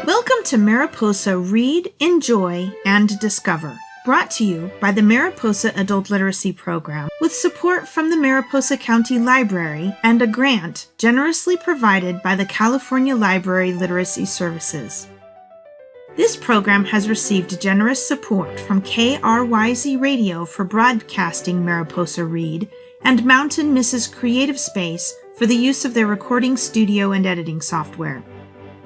Welcome to Mariposa Read, Enjoy, and Discover, brought to you by the Mariposa Adult Literacy Program with support from the Mariposa County Library and a grant generously provided by the California Library Literacy Services. This program has received generous support from KRYZ Radio for broadcasting Mariposa Read and Mountain Mrs. Creative Space for the use of their recording studio and editing software.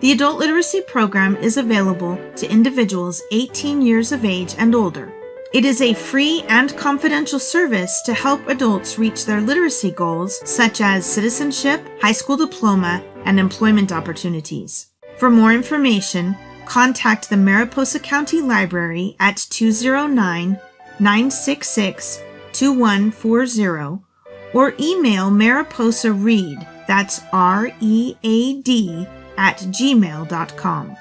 The Adult Literacy Program is available to individuals 18 years of age and older. It is a free and confidential service to help adults reach their literacy goals such as citizenship, high school diploma, and employment opportunities. For more information, contact the Mariposa County Library at 209-966-2140 or email Mariposa Read, that's READ, at gmail.com.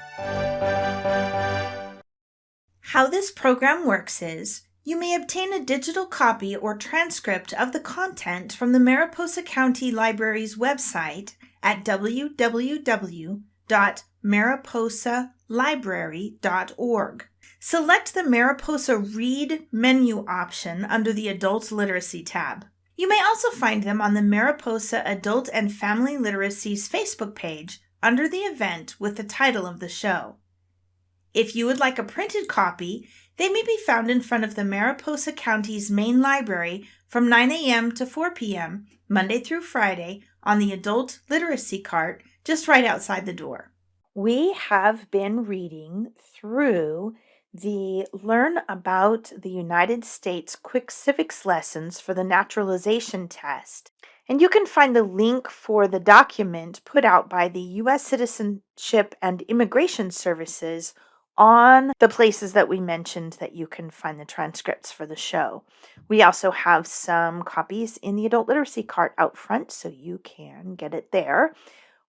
How this program works is, you may obtain a digital copy or transcript of the content from the Mariposa County Library's website at www.mariposalibrary.org. Select the Mariposa Read menu option under the Adult Literacy tab. You may also find them on the Mariposa Adult and Family Literacy's Facebook page under the event with the title of the show. If you would like a printed copy, they may be found in front of the Mariposa County's main library from 9 a.m. to 4 p.m., Monday through Friday, on the Adult Literacy cart just right outside the door. We have been reading through the Learn About the United States Quick Civics lessons for the naturalization test. And you can find the link for the document put out by the U.S. Citizenship and Immigration Services on the places that we mentioned that you can find the transcripts for the show. We also have some copies in the Adult Literacy cart out front, so you can get it there.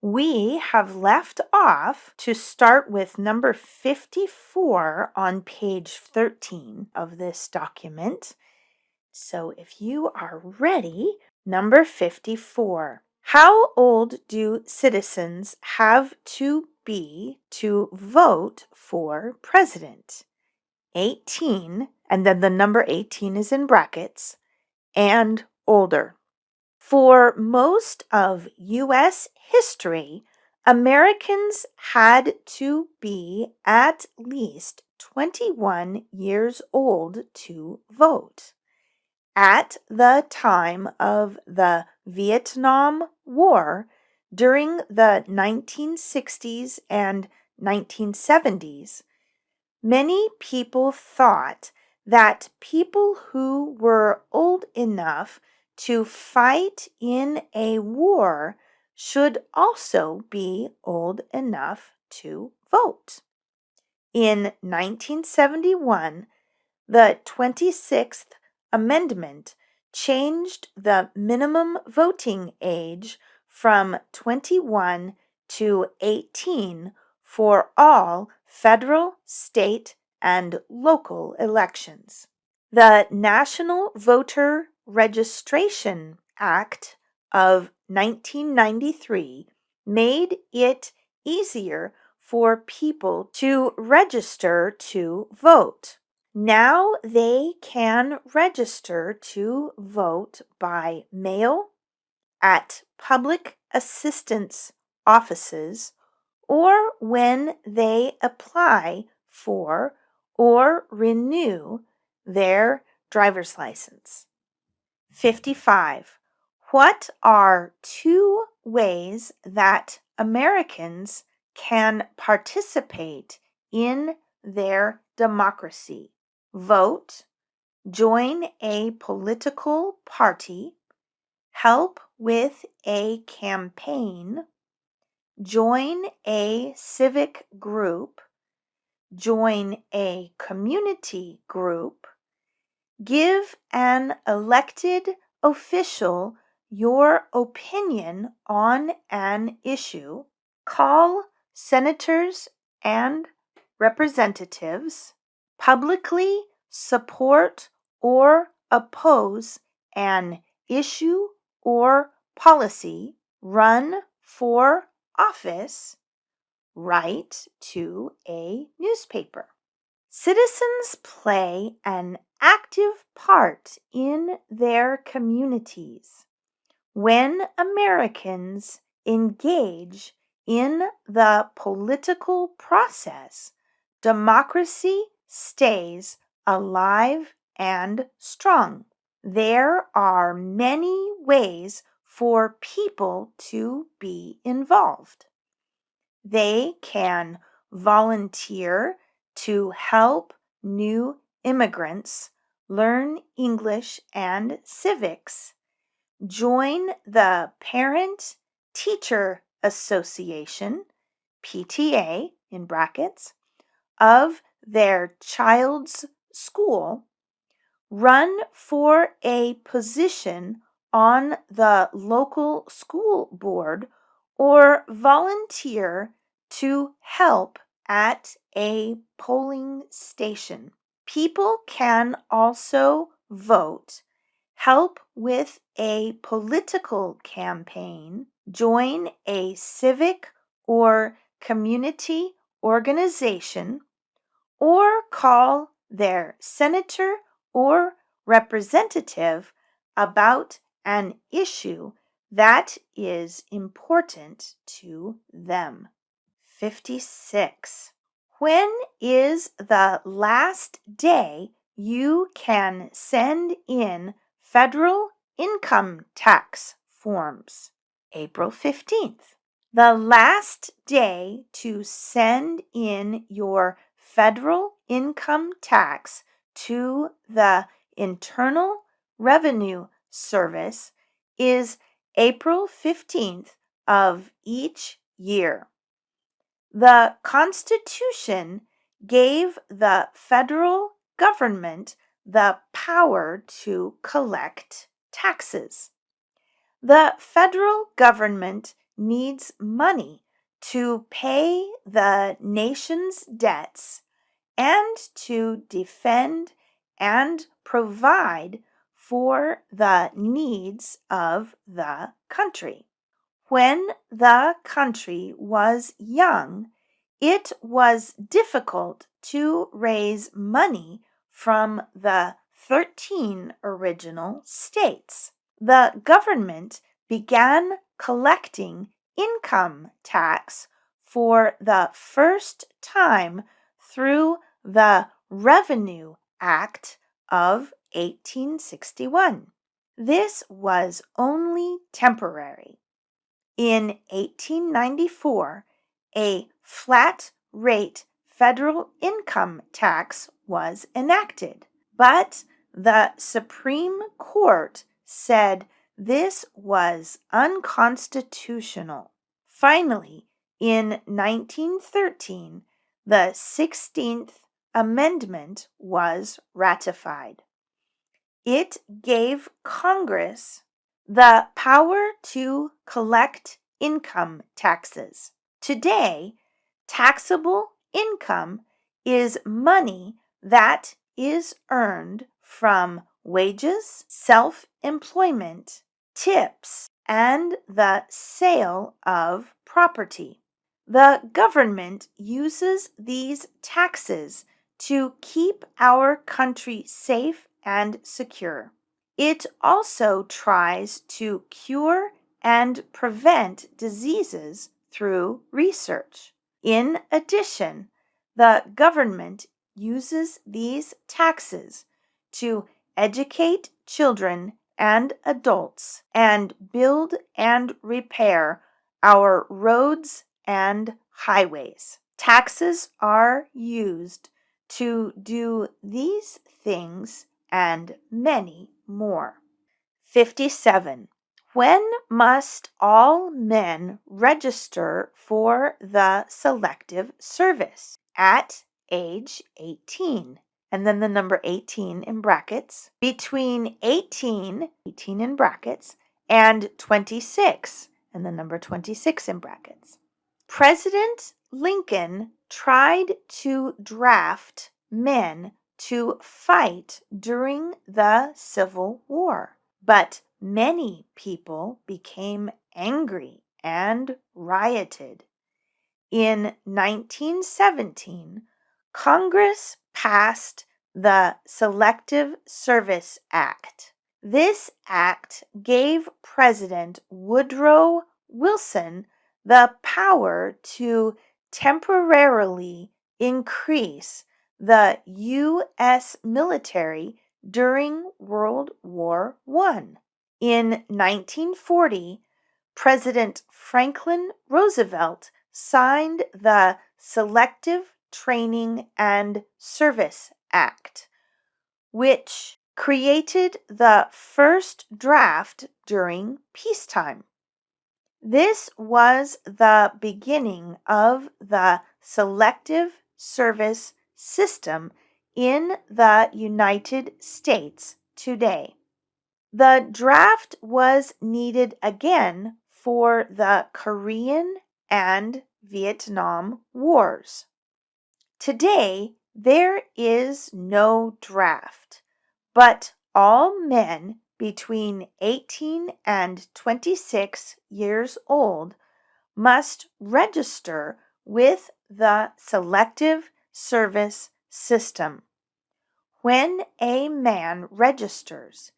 We have left off to start with number 54 on page 13 of this document. So if you are ready, number 54. How old do citizens have to be to vote for president? 18, and then the number 18 is in brackets, and older. For most of U.S. history, Americans had to be at least 21 years old to vote. At the time of the Vietnam War, during the 1960s and 1970s, many people thought that people who were old enough to fight in a war should also be old enough to vote. In 1971, the 26th Amendment changed the minimum voting age from 21 to 18 for all federal, state, and local elections. The National Voter Registration Act of 1993 made it easier for people to register to vote. Now they can register to vote by mail, at public assistance offices, or when they apply for or renew their driver's license. 55. What are two ways that Americans can participate in their democracy? Vote, join a political party, help with a campaign, join a civic group, join a community group, give an elected official your opinion on an issue, call senators and representatives, publicly support or oppose an issue or policy, run for office, write to a newspaper. Citizens play an active part in their communities. When Americans engage in the political process, democracy stays alive and strong. There are many ways for people to be involved. They can volunteer to help new immigrants learn English and civics, join the Parent-Teacher Association, PTA in brackets, of their child's school, run for a position on the local school board, or volunteer to help at a polling station. People can also vote, help with a political campaign, join a civic or community organization, or call their senator or representative about an issue that is important to them. 56. When is the last day you can send in federal income tax forms? April 15th. The last day to send in your federal income tax to the Internal Revenue Service is April 15th of each year. The Constitution gave the federal government the power to collect taxes. The federal government needs money to pay the nation's debts and to defend and provide for the needs of the country. When the country was young, it was difficult to raise money from the 13 original states. The government began collecting income tax for the first time through the Revenue Act of 1861. This was only temporary. In 1894, a flat rate federal income tax was enacted, but the Supreme Court said this was unconstitutional. Finally, in 1913, the 16th Amendment was ratified. It gave Congress the power to collect income taxes. Today, taxable income is money that is earned from wages, self-employment, tips, and the sale of property. The government uses these taxes to keep our country safe and secure. It also tries to cure and prevent diseases through research. In addition, the government uses these taxes to educate children and adults and build and repair our roads and highways. Taxes are used to do these things and many more. 57. When must all men register for the Selective Service? At age 18. And then the number 18 in brackets. Between 18 in brackets, and 26, and the number 26 in brackets. President Lincoln tried to draft men to fight during the Civil War, but many people became angry and rioted. In 1917, Congress passed the Selective Service Act. This act gave President Woodrow Wilson the power to temporarily increase the U.S. military during World War I. In 1940, President Franklin Roosevelt signed the Selective Training and Service Act, which created the first draft during peacetime. This was the beginning of the selective service system in the United States today. The draft was needed again for the Korean and Vietnam Wars. Today, there is no draft, but all men between 18 and 26 years old must register with the Selective Service System. When a man registers,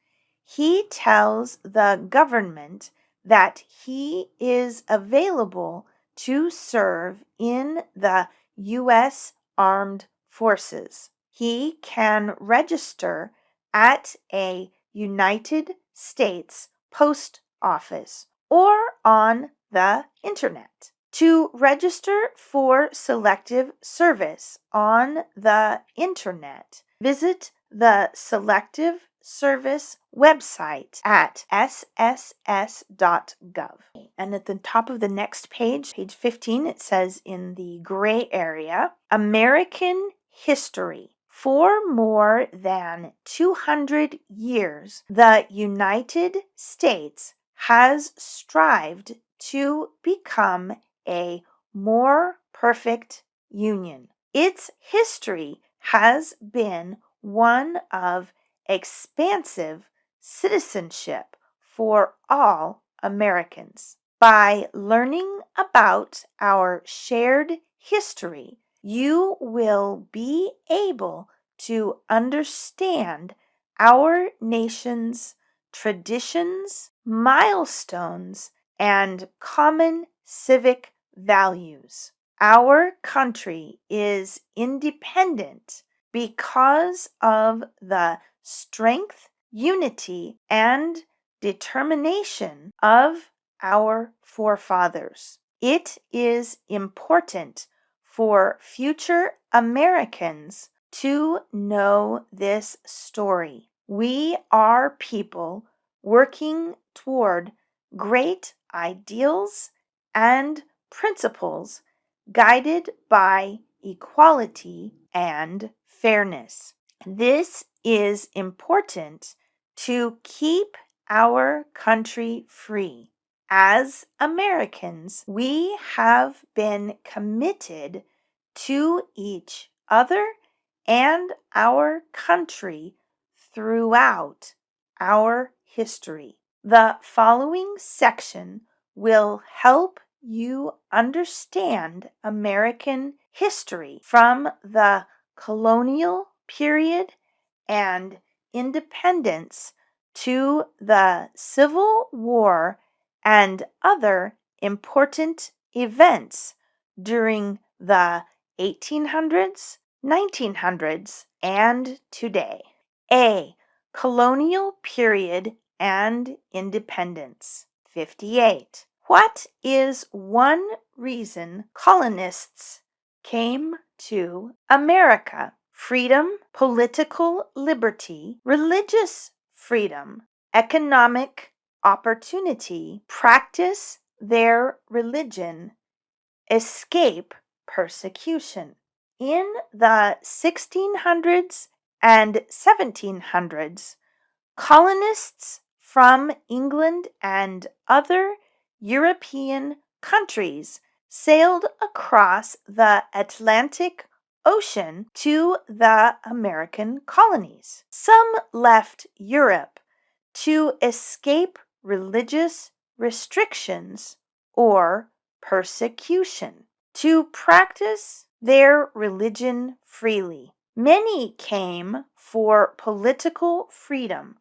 he tells the government that he is available to serve in the U.S. Armed Forces. He can register at a United States post office or on the internet. To register for selective service on the internet, visit the Selective Service website at sss.gov. And at the top of the next page, page 15, it says in the gray area, American history. For more than 200 years, the United States has strived to become a more perfect union. Its history has been one of expansive citizenship for all Americans. By learning about our shared history, you will be able to understand our nation's traditions, milestones, and common civic values. Our country is independent because of the strength, unity, and determination of our forefathers. It is important for future Americans to know this story. We are people working toward great ideals and principles guided by equality and fairness. This is important to keep our country free. As Americans, we have been committed to each other and our country throughout our history. The following section will help you understand American history from the colonial period and independence to the Civil War and other important events during the 1800s, 1900s, and today. A. Colonial period and independence. 58. What is one reason colonists came to America? Freedom, political liberty, religious freedom, economic opportunity, practice their religion, escape persecution. In the 1600s and 1700s, colonists from England and other European countries sailed across the Atlantic Ocean to the American colonies. Some left Europe to escape religious restrictions or persecution. to practice their religion freely. Many came for political freedom,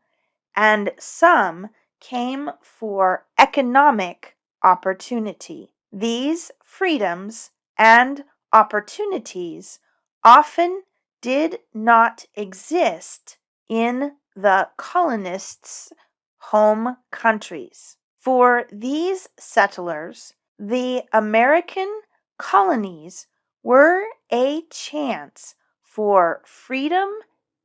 and some came for economic opportunity. These freedoms and opportunities often did not exist in the colonists' home countries. For these settlers, the American colonies were a chance for freedom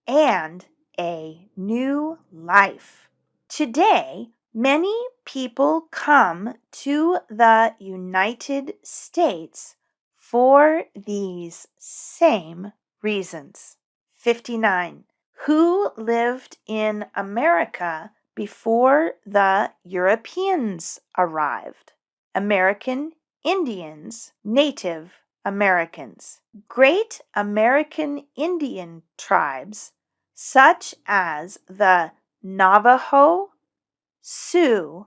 and a new life. Today, many people come to the United States for these same reasons. 59. Who lived in America before the Europeans arrived? American Indians, Native Americans. Great American Indian tribes such as the Navajo, Sioux,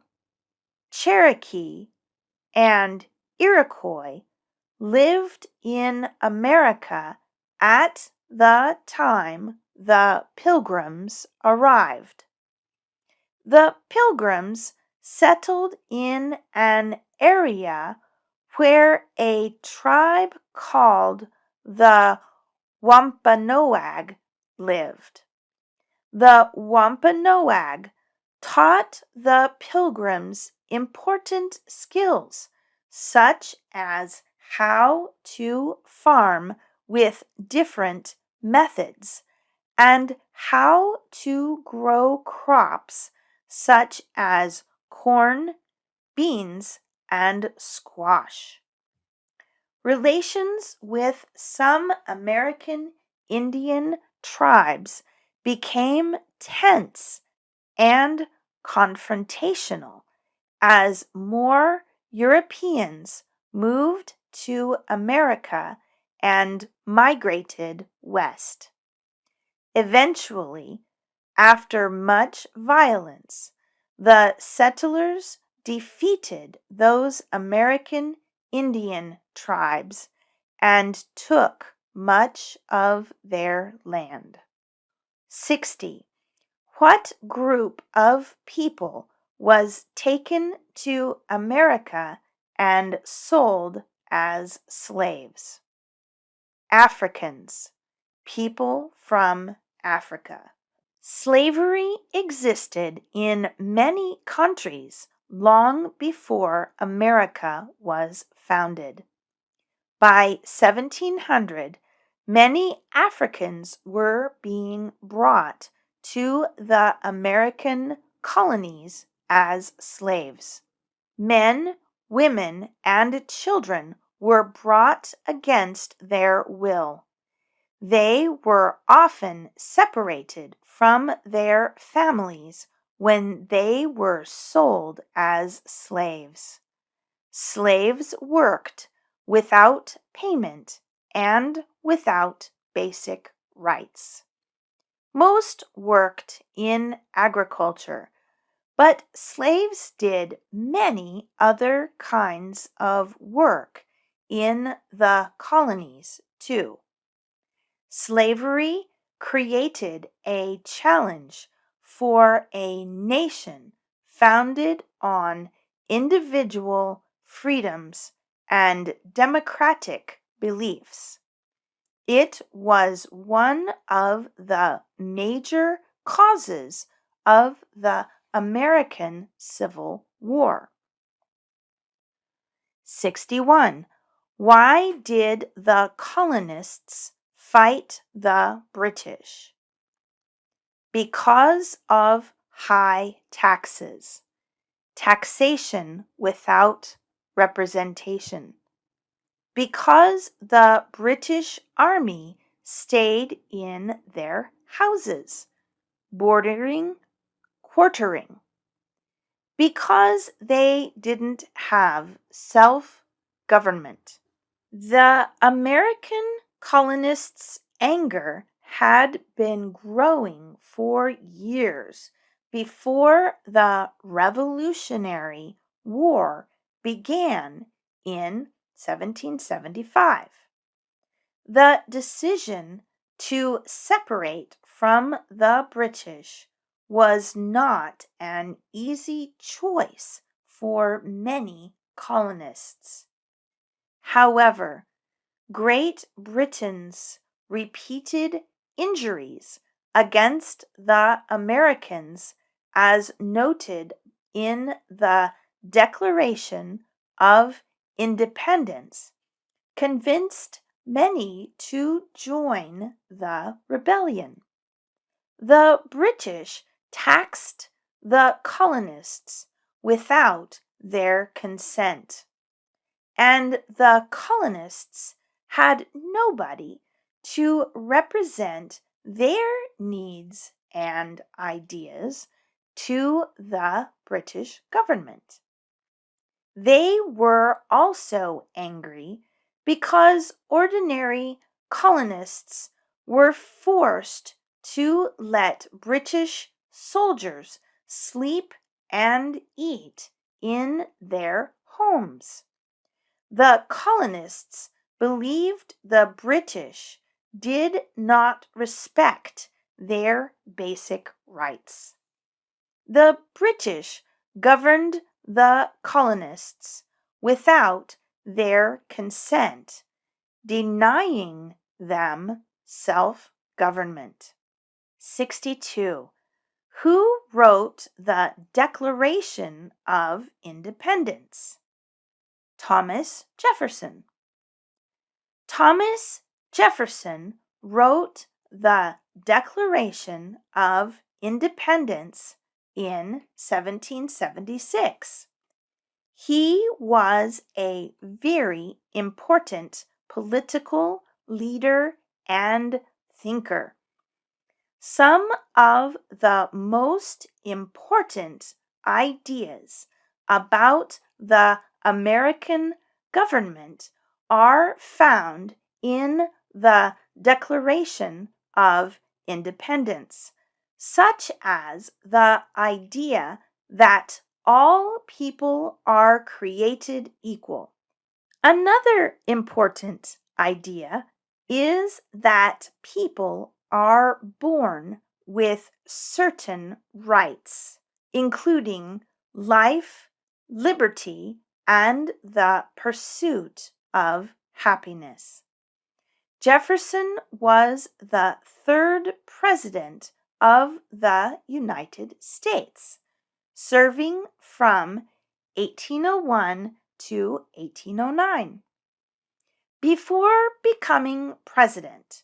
Cherokee, and Iroquois lived in America at the time the Pilgrims arrived. The Pilgrims settled in an area where a tribe called the Wampanoag lived. The Wampanoag taught the Pilgrims important skills, such as how to farm with different methods and how to grow crops such as corn, beans, and squash. Relations with some American Indian tribes became tense and confrontational as more Europeans moved to America and migrated west. Eventually, after much violence, the settlers defeated those American Indian tribes and took much of their land. 60. What group of people was taken to America and sold as slaves? Africans, people from Africa. Slavery existed in many countries long before America was founded. By 1700, many Africans were being brought to the American colonies as slaves. Men, women, and children were brought against their will. They were often separated from their families when they were sold as slaves. Slaves worked without payment and without basic rights. Most worked in agriculture, but slaves did many other kinds of work in the colonies too. Slavery created a challenge for a nation founded on individual freedoms and democratic beliefs. It was one of the major causes of the American Civil War. 61. Why did the colonists fight the British? Because of high taxes, taxation without representation. Because the British Army stayed in their houses, quartering. Because they didn't have self-government. The American colonists' anger had been growing for years before the Revolutionary War began in 1775. The decision to separate from the British was not an easy choice for many colonists. However, Great Britain's repeated injuries against the Americans, as noted in the Declaration of Independence, convinced many to join the rebellion. The British taxed the colonists without their consent, and the colonists had nobody to represent their needs and ideas to the British government. They were also angry because ordinary colonists were forced to let British soldiers sleep and eat in their homes. The colonists believed the British did not respect their basic rights. The British governed the colonists without their consent, denying them self-government. 62. Who wrote the Declaration of Independence? Thomas Jefferson. Thomas Jefferson wrote the Declaration of Independence in 1776. He was a very important political leader and thinker. Some of the most important ideas about the American government are found in the Declaration of Independence, such as the idea that all people are created equal. Another important idea is that people are born with certain rights, including life, liberty, and the pursuit of happiness. Jefferson was the third president of the United States, serving from 1801 to 1809. Before becoming president,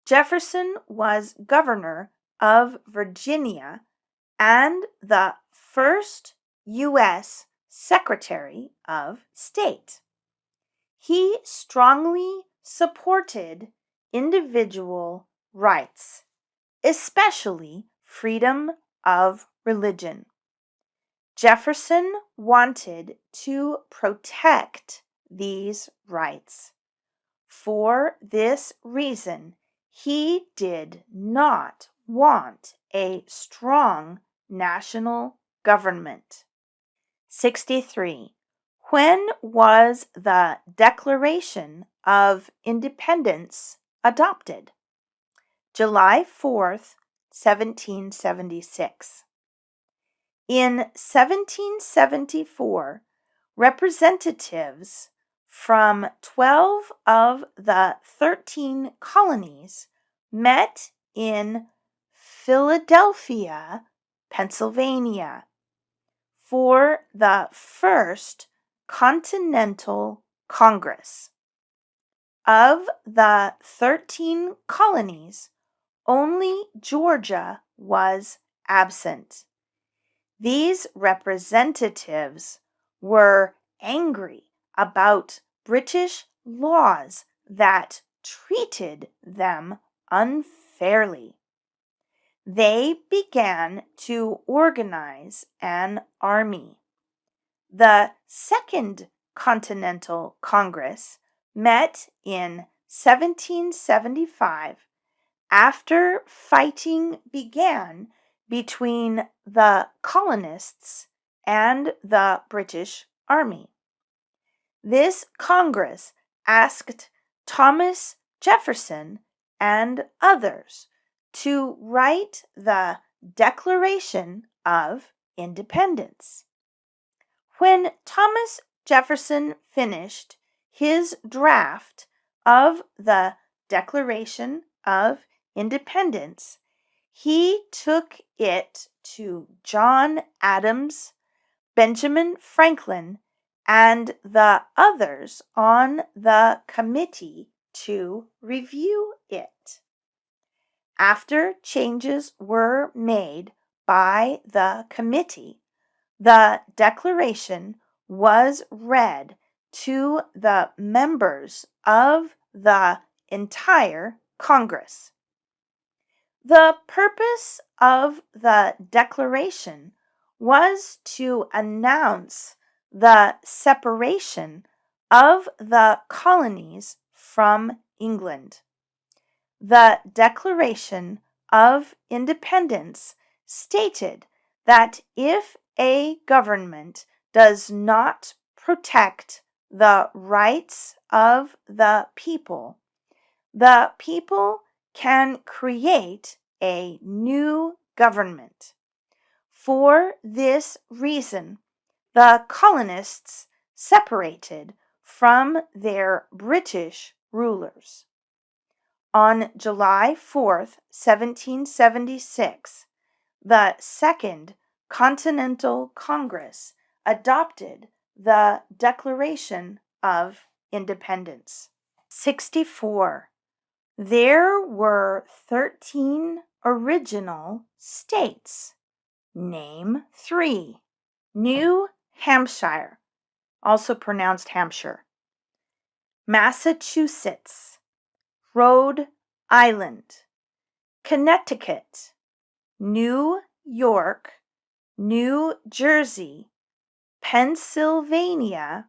Jefferson was governor of Virginia and the first U.S. Secretary of State. He strongly supported individual rights, especially freedom of religion. Jefferson wanted to protect these rights. For this reason, he did not want a strong national government. 63. When was the Declaration of Independence adopted? July 4th, 1776. In 1774, representatives from 12 of the 13 colonies met in Philadelphia, Pennsylvania, for the First Continental Congress. Of the 13 colonies, only Georgia was absent. These representatives were angry about British laws that treated them unfairly. They began to organize an army. The Second Continental Congress met in 1775 after fighting began between the colonists and the British Army. This Congress asked Thomas Jefferson and others to write the Declaration of Independence. When Thomas Jefferson finished his draft of the Declaration of Independence, he took it to John Adams, Benjamin Franklin, and the others on the committee to review it. After changes were made by the committee, the Declaration was read to the members of the entire Congress. The purpose of the Declaration was to announce the separation of the colonies from England. The Declaration of Independence stated that if a government does not protect the rights of the people can create a new government. For this reason, the colonists separated from their British rulers. On July 4th, 1776, the Second Continental Congress adopted the Declaration of Independence. 64. There were 13 original states. Name 3. New Hampshire, also pronounced Hampshire. Massachusetts, Rhode Island, Connecticut, New York, New Jersey, Pennsylvania,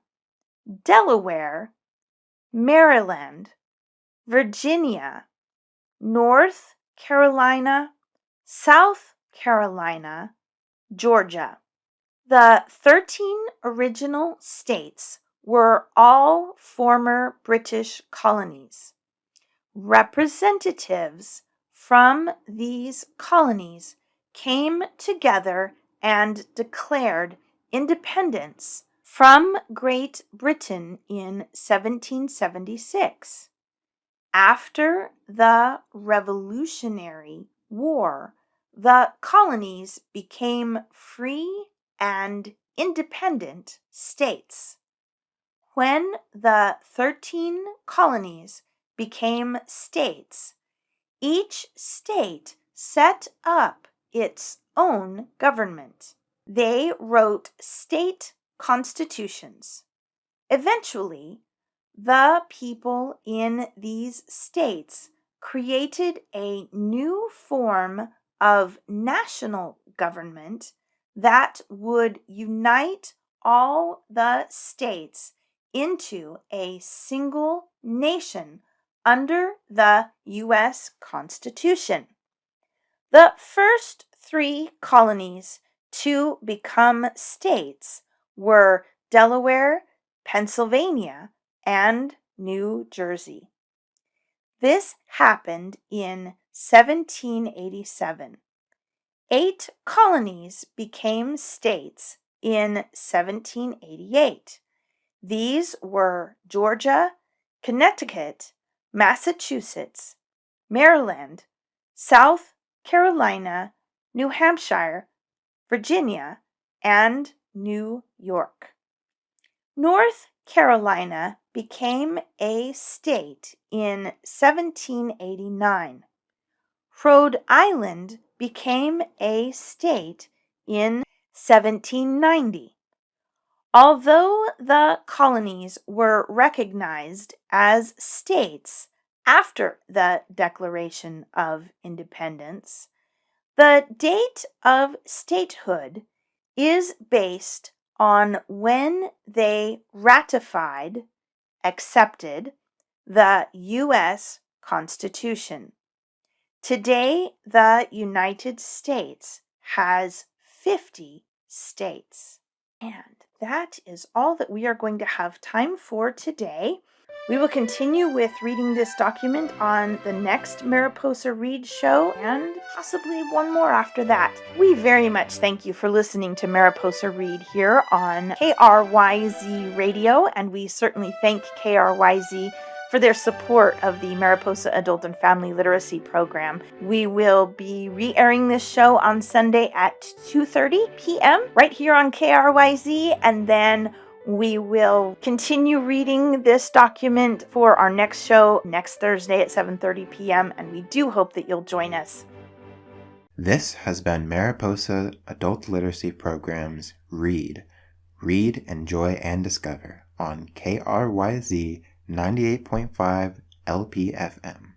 Delaware, Maryland, Virginia, North Carolina, South Carolina, Georgia. The 13 original states were all former British colonies. Representatives from these colonies came together and declared independence from Great Britain in 1776. After the Revolutionary War, the colonies became free and independent states. When the 13 colonies became states, each state set up its own government. They wrote state constitutions. Eventually, the people in these states created a new form of national government that would unite all the states into a single nation under the U.S. Constitution. The first 3 colonies to become states were Delaware, Pennsylvania, and New Jersey. This happened in 1787. 8 colonies became states in 1788. These were Georgia, Connecticut, Massachusetts, Maryland, South Carolina, New Hampshire, Virginia, and New York. North Carolina became a state in 1789. Rhode Island became a state in 1790. Although the colonies were recognized as states after the Declaration of Independence, the date of statehood is based on when they accepted the U.S. Constitution. Today, the United States has 50 states. And that is all that we are going to have time for today. We will continue with reading this document on the next Mariposa Read show and possibly one more after that. We very much thank you for listening to Mariposa Read here on KRYZ Radio, and we certainly thank KRYZ for their support of the Mariposa Adult and Family Literacy Program. We will be re-airing this show on Sunday at 2:30 p.m. right here on KRYZ, and then we will continue reading this document for our next show next Thursday at 7:30 p.m., and we do hope that you'll join us. This has been Mariposa Adult Literacy Program's Read, Enjoy, and Discover on KRYZ 98.5 LPFM.